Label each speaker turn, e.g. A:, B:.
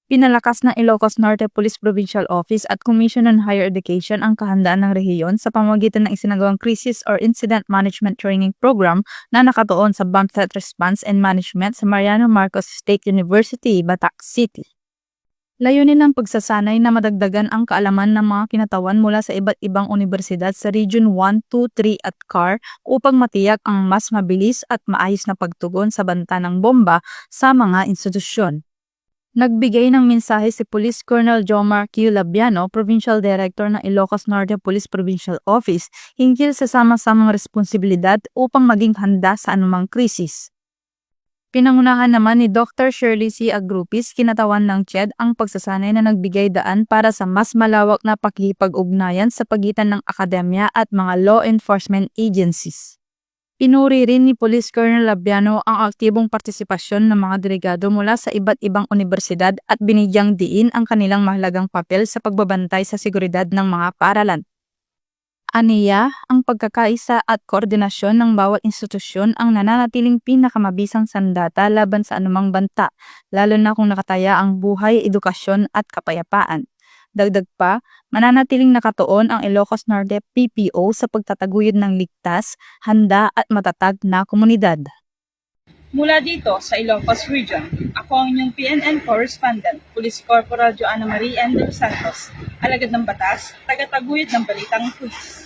A: Pinalakas ng Ilocos Norte Police Provincial Office at Commission on Higher Education ang kahandaan ng rehiyon sa pamamagitan ng isinagawang Crisis or Incident Management Training Program na nakatuon sa Bomb Threat Response and Management sa Mariano Marcos State University, Batac City. Layunin ng pagsasanay na madagdagan ang kaalaman ng mga kinatawan mula sa iba't ibang universidad sa Region 1, 2, 3 at CAR upang matiyak ang mas mabilis at maayos na pagtugon sa banta ng bomba sa mga institusyon. Nagbigay ng mensahe si Police Colonel Jomar Q. Labiano, Provincial Director ng Ilocos Norte Police Provincial Office, hinggil sa sama-samang responsibilidad upang maging handa sa anumang krisis. Pinangunahan naman ni Dr. Shirley C. Agrupis, kinatawan ng CHED, ang pagsasanay na nagbigay daan para sa mas malawak na pakikipag-ugnayan sa pagitan ng akademya at mga law enforcement agencies. Pinuri rin ni Police Colonel Labiano ang aktibong partisipasyon ng mga delegado mula sa iba't ibang universidad at binigyang diin ang kanilang mahalagang papel sa pagbabantay sa seguridad ng mga paaralan. Aniya, ang pagkakaisa at koordinasyon ng bawat institusyon ang nananatiling pinakamabisang sandata laban sa anumang banta, lalo na kung nakataya ang buhay, edukasyon at kapayapaan. Dagdag pa, mananatiling nakatuon ang Ilocos Norte PPO sa pagtataguyod ng ligtas, handa at matatag na komunidad.
B: Mula dito sa Ilocos Region, ako ang inyong PNN Correspondent, Police Corporal Joanna Marie N. Dos Santos, alagad ng batas, tagataguyod ng balitang pulis.